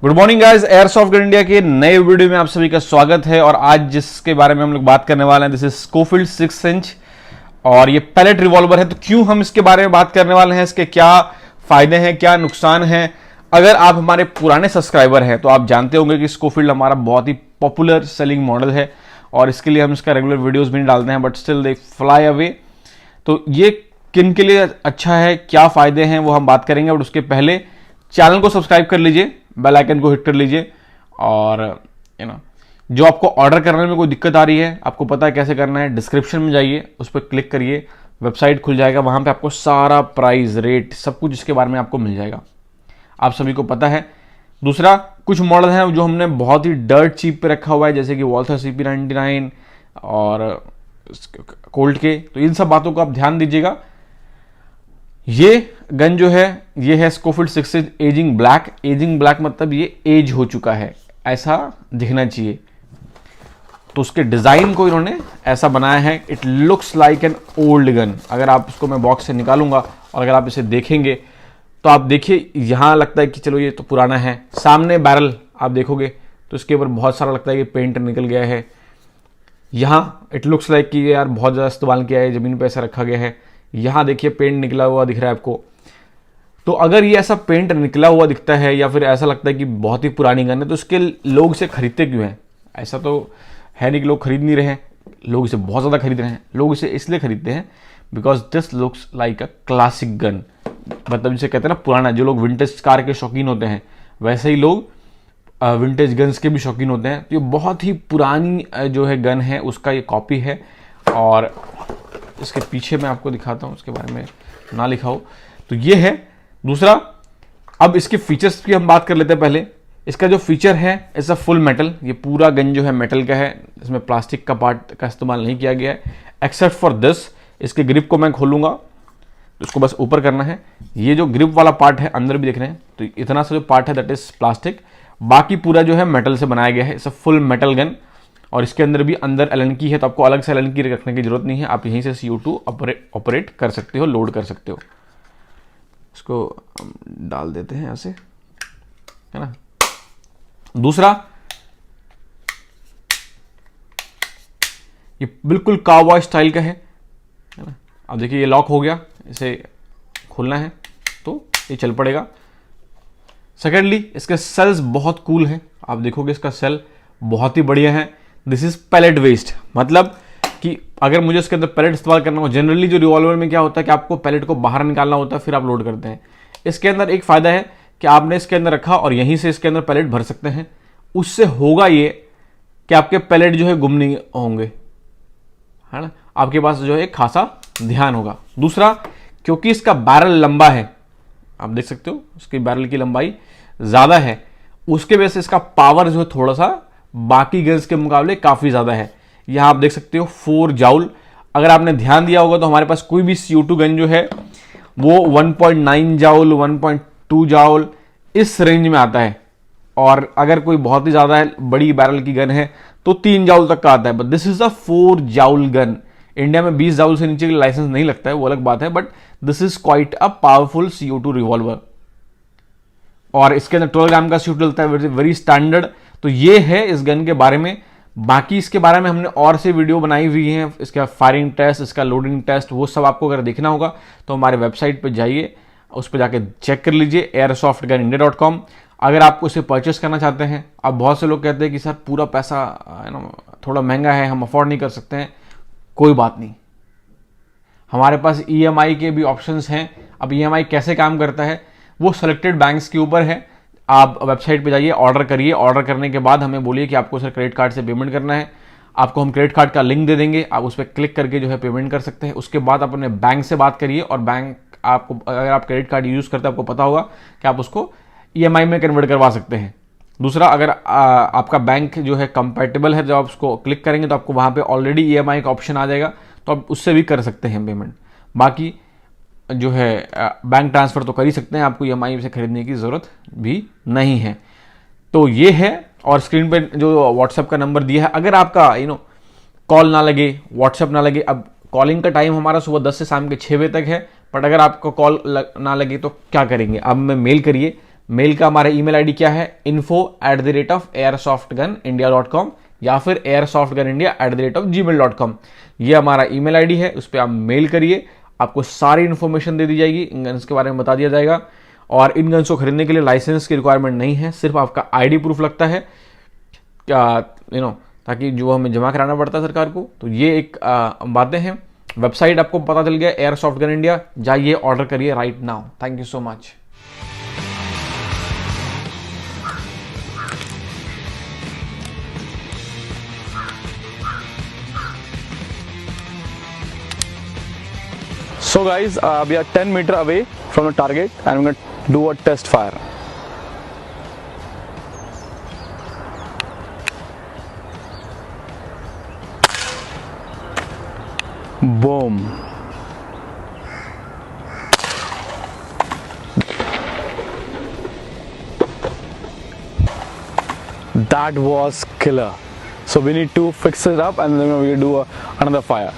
Good morning guys, airsoft gun India के नए video में आप सभी का स्वागत है। और आज जिसके बारे में हम लोग बात करने वाले हैं, दिस इज स्कोफिल्ड 6 इंच और ये पैलेट रिवॉल्वर है। तो क्यों हम इसके बारे में बात करने वाले हैं, इसके क्या फायदे हैं, क्या नुकसान हैं। अगर आप हमारे पुराने सब्सक्राइबर हैं तो आप जानते होंगे कि स्कोफिल्ड हमारा बहुत ही पॉपुलर सेलिंग मॉडल है और इसके लिए हम इसका रेगुलर वीडियोज भी नहीं डालते हैं, but still they fly away. तो ये किन के लिए अच्छा है, क्या फायदे हैं, वो हम बात करेंगे। बट उसके पहले चैनल को सब्सक्राइब कर लीजिए, बेल आइकन को हिट कर लीजिए। और जो आपको ऑर्डर करने में कोई दिक्कत आ रही है, आपको पता है कैसे करना है, डिस्क्रिप्शन में जाइए, उस पर क्लिक करिए, वेबसाइट खुल जाएगा, वहां पे आपको सारा प्राइस, रेट, सब कुछ इसके बारे में आपको मिल जाएगा, आप सभी को पता है। दूसरा, कुछ मॉडल हैं जो हमने बहुत ही डर्ट चीप पे रखा हुआ है, जैसे कि वॉल्थर CP99 और कोल्ट के। तो इन सब बातों को आप ध्यान दीजिएगा। ये गन जो है, ये है Scofield 6 inch ageing black. Ageing black मतलब ये एज हो चुका है, ऐसा दिखना चाहिए। तो उसके डिजाइन को इन्होंने ऐसा बनाया है, it looks like an old gun. अगर आप इसको मैं बॉक्स से निकालूंगा और अगर आप इसे देखेंगे तो आप देखिए, यहां लगता है कि चलो ये तो पुराना है। सामने बैरल आप देखोगे तो इसके ऊपर बहुत सारा लगता है कि पेंट निकल गया है। यहां इट लुक्स लाइक कि यार बहुत ज्यादा इस्तेमाल किया है, जमीन पे ऐसा रखा गया है। यहां देखिए पेंट निकला हुआ दिख रहा है आपको। तो अगर ये ऐसा पेंट निकला हुआ दिखता है या फिर ऐसा लगता है कि बहुत ही पुरानी गन है, तो इसके लोग इसे खरीदते क्यों हैं? ऐसा तो है नहीं कि लोग खरीद नहीं रहे हैं, लोग इसे बहुत ज़्यादा खरीद रहे हैं। लोग इसे इसलिए खरीदते हैं because this looks like a classic gun. मतलब जिसे कहते हैं ना पुराना। जो लोग विंटेज कार के शौकीन होते हैं, वैसे ही लोग विंटेज गन्स के भी शौकीन होते हैं। तो ये बहुत ही पुरानी जो है गन है, उसका ये कॉपी है। और इसके पीछे मैं आपको दिखाता हूं, उसके बारे में ना लिखा हो तो ये है। दूसरा, अब इसके फीचर्स की हम बात कर लेते हैं। पहले इसका जो फीचर है, इट्स अ फुल मेटल। ये पूरा गन जो है मेटल का है, इसमें प्लास्टिक का पार्ट का इस्तेमाल नहीं किया गया है एक्सेप्ट फॉर दिस। इसके ग्रिप को मैं खोलूंगा तो इसको बस ऊपर करना है। ये जो ग्रिप वाला पार्ट है, अंदर भी देख रहे हैं, तो इतना सा जो पार्ट है दैट इज प्लास्टिक, बाकी पूरा जो है मेटल से बनाया गया है। It's a full metal gun. और इसके अंदर भी अंदर एलन की है, तो आपको अलग से एलन की रखने की जरूरत नहीं है। आप यहीं से CO2 ऑपरेट कर सकते हो, लोड कर सकते हो। इसको डाल देते हैं ऐसे, है ना। दूसरा, ये बिल्कुल काउबॉय स्टाइल का है ना। अब देखिए ये लॉक हो गया, इसे खोलना है तो ये चल पड़ेगा। सेकेंडली, इसके सेल्स बहुत कूल हैं। आप देखोगे इसका सेल बहुत ही बढ़िया है। दिस इज पैलेट वेस्ट, मतलब कि अगर मुझे इसके अंदर पैलेट इस्तेमाल करना हो, जनरली जो रिवॉल्वर में क्या होता है कि आपको पैलेट को बाहर निकालना होता है, फिर आप लोड करते हैं। इसके अंदर एक फायदा है कि आपने इसके अंदर रखा और यहीं से इसके अंदर पैलेट भर सकते हैं। उससे होगा ये कि आपके पैलेट जो है गुम नहीं होंगे, है ना। आपके पास जो है खासा ध्यान होगा। दूसरा, क्योंकि इसका बैरल लंबा है, आप देख सकते हो इसकी बैरल की लंबाई ज्यादा है, उसके वजह से इसका पावर जो है थोड़ा सा बाकी गन्स के मुकाबले काफी ज्यादा है। यहां आप देख सकते हो 4 जाउल। अगर आपने ध्यान दिया होगा तो हमारे पास कोई भी CO2 गन जो है वो 1.9 जाउल, 1.2 जाउल इस रेंज में आता है। और अगर कोई बहुत ही ज्यादा है, बड़ी बैरल की गन है, तो 3 जाउल तक का आता है। But this is a 4 joule gun. India में 20 जाउल से नीचे का लाइसेंस नहीं लगता है, वो अलग बात है, but this is quite a powerful CO2 revolver. और इसके अंदर 12 ग्राम का CO2 डलता है, वेरी स्टैंडर्ड। तो ये है इस गन के बारे में। बाकी इसके बारे में हमने और से वीडियो बनाई हुई है, इसका फायरिंग टेस्ट, इसका लोडिंग टेस्ट, वो सब आपको अगर देखना होगा तो हमारे वेबसाइट पे जाइए, उस पर जाके चेक कर लीजिए, airsoftgunindia.com। अगर आप उसे परचेस करना चाहते हैं, अब बहुत से लोग कहते हैं कि सर पूरा पैसा थोड़ा महंगा है, हम अफोर्ड नहीं कर सकते हैं। कोई बात नहीं, हमारे पास EMI के भी ऑप्शंस हैं। अब EMI कैसे काम करता है, वो सेलेक्टेड बैंक्स के ऊपर है। आप वेबसाइट पे जाइए, ऑर्डर करिए, ऑर्डर करने के बाद हमें बोलिए कि आपको सर क्रेडिट कार्ड से पेमेंट करना है। आपको हम क्रेडिट कार्ड का लिंक दे देंगे, आप उस पर क्लिक करके जो है पेमेंट कर सकते हैं। उसके बाद अपने बैंक से बात करिए, और बैंक आपको, अगर आप क्रेडिट कार्ड यूज करते हैं, आपको पता होगा कि आप उसको EMI में कन्वर्ट करवा सकते हैं। दूसरा, अगर आपका बैंक जो है कंपैटिबल है, जब आप उसको क्लिक करेंगे तो आपको वहां पे ऑलरेडी EMI का ऑप्शन आ जाएगा, तो आप उससे भी कर सकते हैं पेमेंट। बाकी जो है बैंक ट्रांसफर तो कर ही सकते हैं, आपको EMI से खरीदने की जरूरत भी नहीं है। तो ये है। और स्क्रीन पे जो व्हाट्सएप का नंबर दिया है, अगर आपका कॉल ना लगे, व्हाट्सएप ना लगे, अब कॉलिंग का टाइम हमारा सुबह 10 से शाम के 6 बजे तक है, बट अगर आपको कॉल ना लगे तो क्या करेंगे, अब में मेल करिए। मेल का हमारा ईमेल आईडी क्या है, info@airsoftgunindia.com या फिर airsoftgunindia@gmail.com। ये हमारा ईमेल आईडी है, उस पर आप मेल करिए, आपको सारी इन्फॉर्मेशन दे दी जाएगी, इन गन्स के बारे में बता दिया जाएगा। और इन गन्स को खरीदने के लिए लाइसेंस की रिक्वायरमेंट नहीं है, सिर्फ आपका आईडी प्रूफ लगता है क्या, ताकि जो हमें जमा कराना पड़ता है सरकार को। तो ये एक बातें हैं। वेबसाइट आपको पता चल गया, एयरसॉफ्ट गन इंडिया, जाइए ऑर्डर करिए right now. Thank you so much. So guys, we are 10 meters away from the target and we're going to do a test fire. Boom. That was killer. So we need to fix it up and then we're going to do another fire.